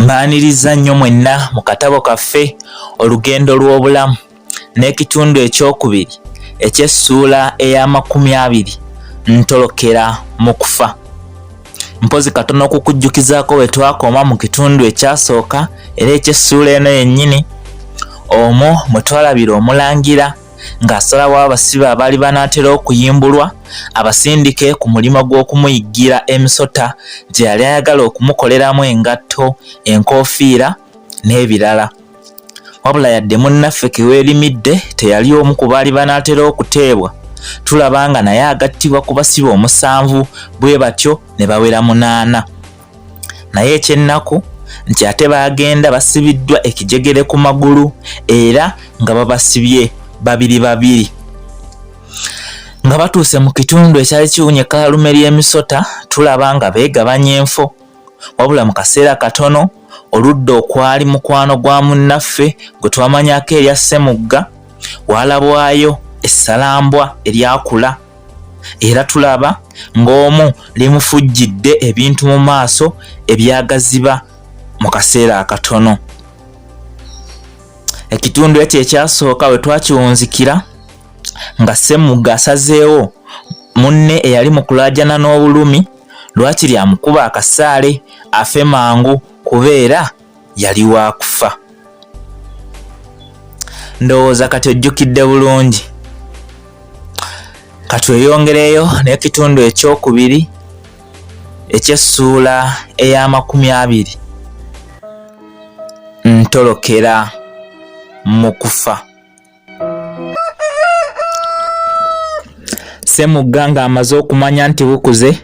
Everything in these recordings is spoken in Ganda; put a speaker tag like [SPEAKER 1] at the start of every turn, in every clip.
[SPEAKER 1] Mbaaniriza nnyo mwenna mu katabo kaffe Olugendo lw'obulamu n'ekitundu ekyokubiri eky'Essuula ey'amakumi abiri ntolokera mu kufa. Mpozi katono okukujjukizaako bwe twakoma mu kitundu ekyasooka era eky'Essuula eno yennyini. Omwo mwe twalabira omulangira ng'asalawo abasibe abaali banaatera okuyimbulwa abasindike ku mulimo gw'okumuyiggira emisota gye yali ayagala okumukoleramu engatto, enkoofiira n'ebirala. Wabula yadde munnaffe Kiweerimidde teyali omu ku baali banaatera okuteebwa. Tulaba nga naye agattibwa ku basibe 7 bwe batyo ne bawera 8. Naye ekyennaku nti ate baagenda basibiddwa ekijegere ku magulu era nga babasibye babiri. Nga batuuse mu kitundu ekyali kiwunye ekkalalume ly'emisota tulaba nga beegabanya enfo. Wabula mu kaseera katono oludda okwali mukwano gwa munnaffe gwe twamanyako erya Ssemugga waalabwayo essalambwa eryakula era tulaba ng'omu limufujjidde ebintu mu maaso ebyagaziba mu kaseera akatono. Ekitundu ekyo ekyasooka bwe twakiwunzikira nga Ssemugga asazeewo munne eyali mu kulaajana n'obulumi lwakiri amukuba akasaale afe mangu kubeera yali wa kufa. Ndowooza kati ojjukidde bulungi. Katweyongereyo n'ekitundu ekyokubiri eky'Essuula ey'amakumi abiri ntolokera mu kufa. Ssemugga ng'amaze okumanya nti bukuze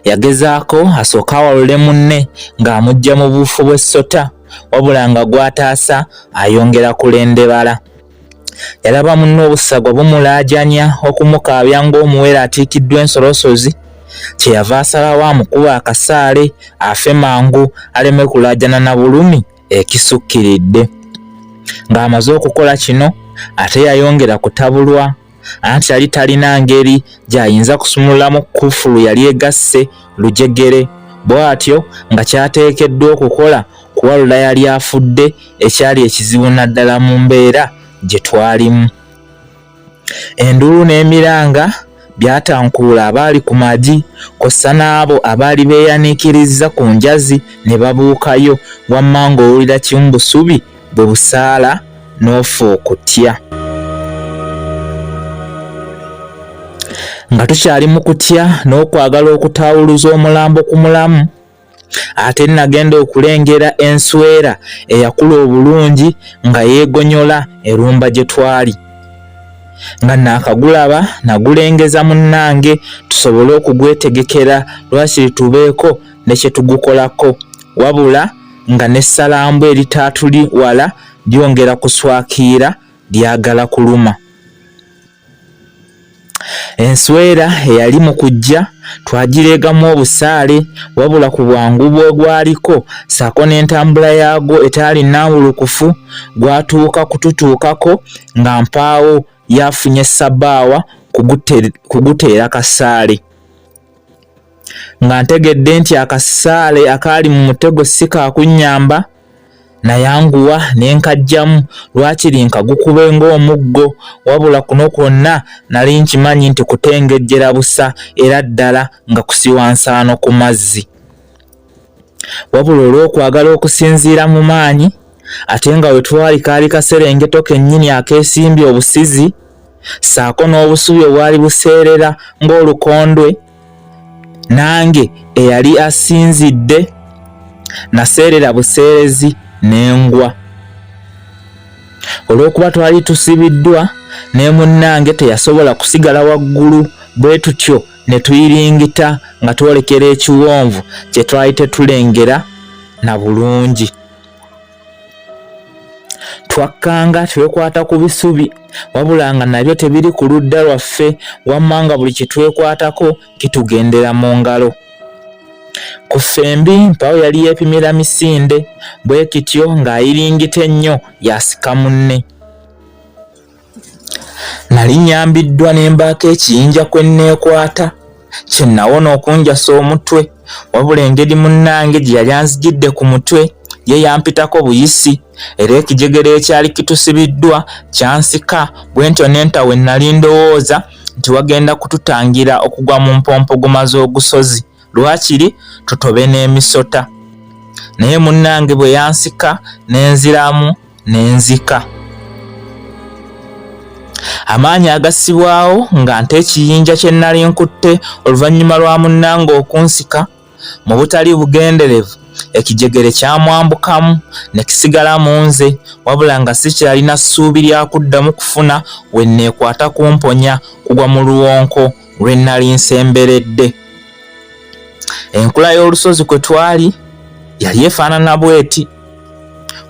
[SPEAKER 1] yagezaako asooka awalule munne ng'amugya mu buufu bw'essota wabula nga gw'ataasa ayongera kulendebala. Yalaba munne obusagwa bumulaajanya okumukaabya ng'omuwere atiikiddwa ensolosozi kyeyava asalawo amukuba akasaale afe mangu aleme kulaajana na bulumi ekisukkiridde. Ng'amaze okukola kino ate yayongera kutabulwa anti yali talina ngeri gy'ayinza kusumululamu kufulu yali egasse lujegere bw'atyo nga kyateekeddwa okukola kuwalula yali afudde ekyali ekizibu naddala mu mbeera gye twalimu. Enduulu n'emiranga byatankuula abaali ku magi kw'ossa n'abo abaali beeyaniikirizza ku njazi ne babuukayo wamma ng'owulira kimu busubi bwe busaala n'ofa okutya. Nga tukyali mu kutya n'okwagala okutaawuluza omulambo ku mulamu ate nagenda okulengera enswera eyakula obulungi nga yeegonyola erumba gye twali. Nga naakagulaba nagulengeza munnange tusobole okugwetegekera lwakiri tubeeko ne kye tugukolako wabula nga n'essalambwa eritaatuli wala lyongera kuswakiira lyagala kuluma. Enswera eyali mu kujja twagireegamu obusaale wabula ku bwangu bw'ogwaliko ssaako n'entambula yaagwo etaali nnambulukufu gwatuuka kututuukako nga mpaawo yafunyeessabbaawa kuguteera kasaale. Nga ntegedde nti akasaale akaali mu mutego si kaakunnyamba nayanguwa ne nkajjamu lwakiri nkagukube ng'omuggo wabula kuno kwonna nali nkimanyi nti kutengejjera busa era ddala nga kusiwa nsaano ku mazzi. Wabula olw'okwagala okusinziira mu maanyi ate nga we twali kaali kaserengeto kennyini akeesimbye obusizi ssaako n'obusubi obwali buseerera ng'olukondwe, nange eyali asinzidde naseerera buseerezi n'engwa. Olw'okuba twali tusibiddwa ne munnange teyasobola kusigala waggulu bwe tutyo ne tuyiringita nga twolekera ekiwonvu kye twali tetulengera na bulungi. Twakkanga twekwata ku bisubi wabula nga nabyo tebiri ku ludda lwaffe wamma nga buli kitwekwatako kitugendera mu ngalo. Ku ffembi mpawo yali yeepimira misinde bwe kityo ng'ayiringita ennyo yasika munne. Nali nyambiddwa ne mbaako ekiyinja kwe nneekwata kye nawona okunjasa omutwe wabula engeri munnange gye yali anzigidde ku mutwe ye yampitako buyisi era ekijegere ekyali kitusibiddwa kyansika bwe ntyo nenta we nali ndowooza nti wagenda kututangira okugwa mu mpompogoma z'ogusozi lwakiri tutobe n'emisota. Naye munnange bwe yansika nenziramu nenzika. Amaanyi agassibwawo nga nte ekiyinja kye nali nkutte oluvannyuma lwa munnange okunsika mu butali bugenderevu ekijegere kyamwambukamu ne kisigala mu nze wabula nga si kyalina ssuubi lya kuddamu kufuna we neekwata kumponya kugwa mu luwonko lwe nali nsemberedde. Enkula y'olusozi kwe twali yali efaanana bweti.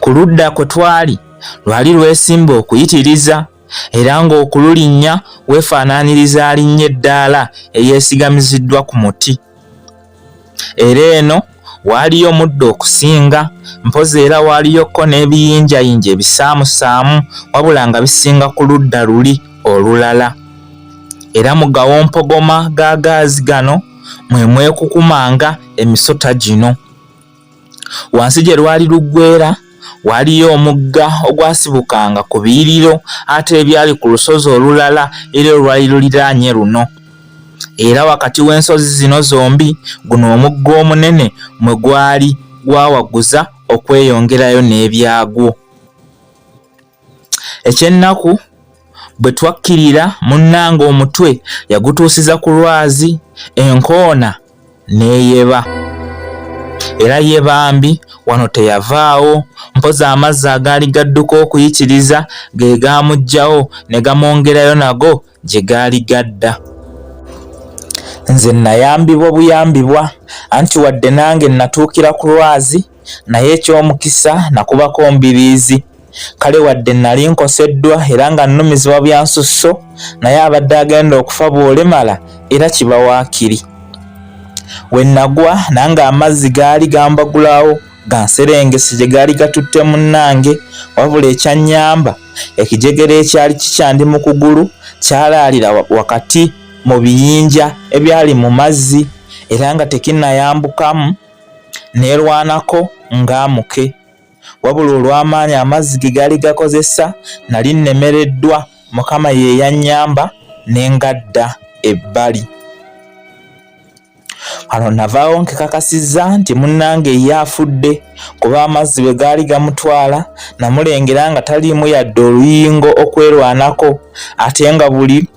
[SPEAKER 1] Ku ludda kwe twali lwali lwesimba okuyitiriza era ng'okululinnya weefaanaaniriza alinnya eddaala eyeesigamiziddwa ku muti. Era eno waaliyo omuddo okusinga, mpozi era waaliyokko n'ebiyinjayinja ebisaamusaamu wabula nga bisinga ku ludda luli olulala. Era mu gawompogoma ga gaazi gano mwe mwekukumanga emisota gino. Wansi gye lwali luggweera waaliyo omugga ogwasibukanga ku biyiriro ate ebyali ku lusozi olulala era olwali luliraanye luno. Era wakati w'ensozi zino zombi guno omugga omunene mwe gwali gwawaguza okweyongerayo n'ebyagwo. Ekyennaku bwe twakkirira munnange omutwe yagutuusiza ku lwazi enkoona n'eyeba. Era yebambi wano teyavaawo, mpozi amazzi agaali gadduka okuyitiriza ge gaamuggyawo ne gamwongerayo nago gye gaali gadda. Nze nayambibwa buyambibwa anti wadde nange natuukira ku lwazi naye eky'omukisa nakubako mbiriizi. Kale wadde nali nkoseddwa era nga nnumizibwa bya nsusso naye abadde agenda okufa bw'olemala era kiba waakiri. We nagwa nange amazzi gaali gambagulawo ganserengesi gye gaali gatutte munnange wabula ekyannyamba ekijegere ekyali kikyandi mu kugulu kyalaalira wakati mu biyinja ebyali mu mazzi era nga tekinnayambukamu neerwanako ng'amuke wabula olw'amaanyi amazzi ge gaali gakozesa nali nnemereddwa Mukama ye yannyamba ne ngadda ebbali. Wano navaawo nkekakasizza nti munnange ye afudde kuba amazzi bwe gaali gamutwala namulengera nga taliimu yadde oluyingo okwerwanako ate nga buli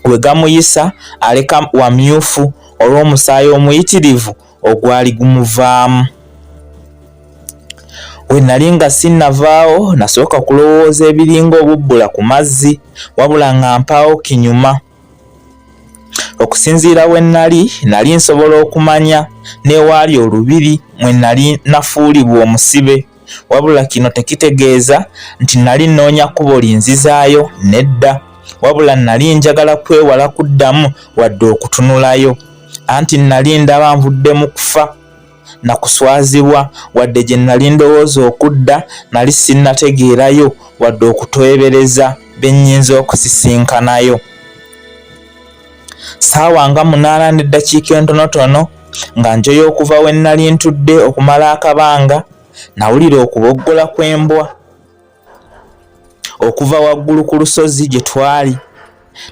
[SPEAKER 1] we gamuyisa aleka wamyufu olw'omusaayi omuyitirivu ogwali gumuvaamu. We nali nga sinnavaawo nasooka kulowooza ebiringa obubbula ku mazzi wabula nga mpaawo kinyuma. Okusinziira we nali nsobola okumanya n'ewaali olubiri mwe nali nafuulibwa omusibe wabula kino tekitegeeza nti nali nnoonya kkubo linzizaayo nedda wabula nali njagala kwewala kuddamu wadde okutunulayo anti nali ndaba nvuddemu kufa na kuswazibwa wadde gye nali ndowooza okudda nali sinnategeerayo wadde okutwebereza be nnyinza okusisinkanayo. Ssaawa nga 8 n'eddakiika entonotono nga njoyo okuva we nali ntudde okumala akabanga nawulira okuboggola kw'embwa okuva waggulu ku lusozi gye twali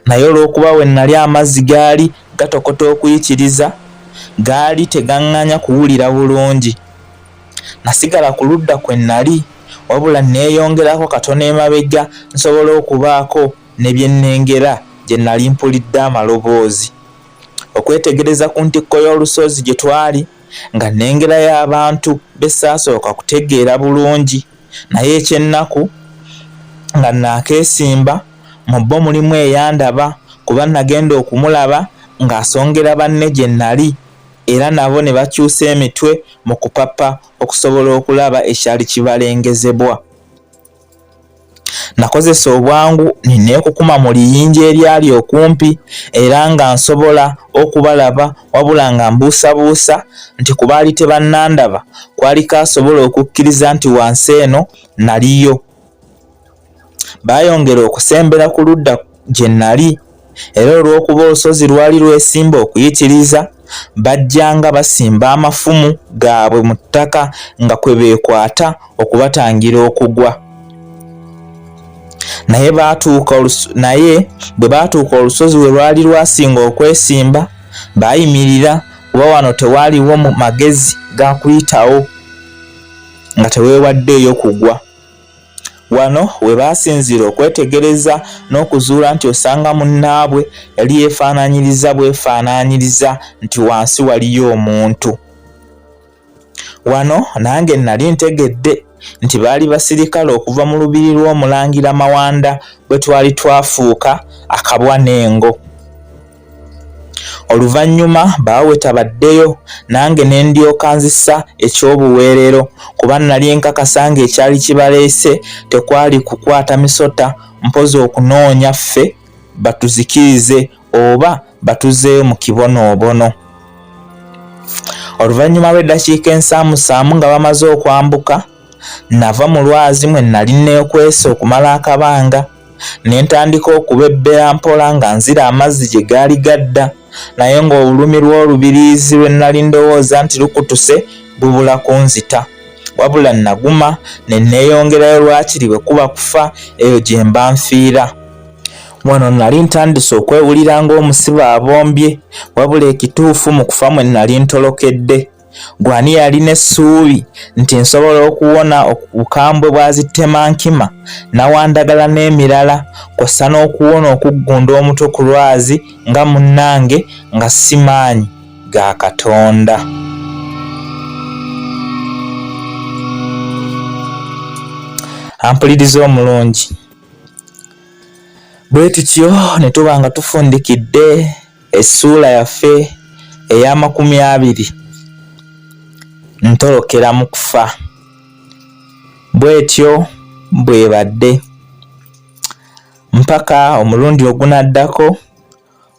[SPEAKER 1] naye olw'okuba we nali amazzi gaali gatokota okuyitiriza gaali tegaŋŋanya kuwulira bulungi. Nasigala ku ludda kwe nali wabula neeyongerako katono emabega nsobola okubaako ne bye nnengera gye nali mpulidde amaloboozi. Okwetegereza ku ntikko y'olusozi gye twali nga nnengerayo abantu be saasooka kutegeera bulungi naye ekyennaku nga naakeesimba mu bo mulimu eyandaba kuba nagenda okumulaba ng'asongera banne gye nali era nabo ne bakyusa emitwe mu kupapa okusobola okulaba ekyali kibalengezebwa. Nakozesa obwangu neekukuma mu liyinja eryali okumpi era nga nsobola okubalaba wabula nga mbuusabuusa nti ku baali tebannandaba kwaliko asobola okukkiriza nti wansi eno naliyo. Baayongera okusembera ku ludda gye nali era olw'okuba olusozi lwali lwesimba okuyitiriza bajjanga basimba amafumu gaabwe mu ttaka nga kwe beekwata okubatangira okugwa. Naye bwe baatuuka olusozi we lwali lwasinga okwesimba baayimirira, kuba wano tewaaliwo magezi ga kuyitawo nga teweewaddeeyo kugwa. Wano we baasinzira okwetegereza n'okuzuula nti osanga munnaabwe yali yeefaanaanyiriza bwefaanaanyiriza nti wansi waliyo omuntu. Wano nange nali ntegedde nti baali basirikale okuva mu lubiri lw'omulangira Mawanda bwe twali twafuuka akabwa n'engo. Oluvannyuma baaweta baddeyo, nange ne ndyoka nzisa ekyobuweerero kuba nali nkakasa ng'ekyali kibaleese tekwali kukwata misota mpozi okunoonya ffe batuzikirize oba batuzeeyo mu kibonoobono. Oluvannyuma lw'eddakiika ensaamusaamu nga bamaze okwambuka, nava mu lwazi mwe nali neekwese okumala akabanga, ne ntandika okubebbera mpola nga nzira amazzi gye gaali gadda, naye ng'olulumi lw'olubiriizi lwe nali ndowooza nti lukutuse lubula kunzita. Wabula naguma ne neeyongerayo lwakiri bwe kuba kufa eyo gye mba nfiira. Wano nali ntandise okwewulira ng'omusibe abombye, wabula ekituufu mu kufa mwe nali ntolokedde. Gwani yalina essuubi nti nsobola okuwona obukambwe bwazitemankima, nawandagala n'emirala, kw'ossa n'okuwona okuggunda omutwe ku lwazi nga munnange nga si maanyi ga Katonda. Ampuliriza omulungi. Bwe tutyo ne tuba nga tufundikidde Essuula yaffe ey'amakumi 2 ntolokera mu kufa. Bwetyo bwebadde mpaka omulundi ogunaddako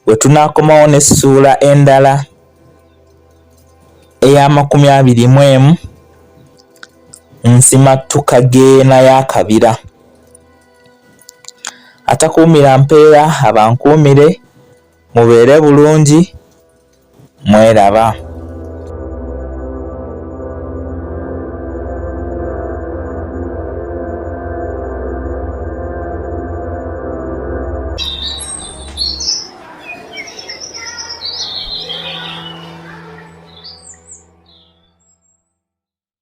[SPEAKER 1] we tunaakomawo n'essuula endala ey'amakumi 21 nsimattuka geena y'akabira. Atakuumira mpeera abankuumire. Mubeere bulungi. Mweraba.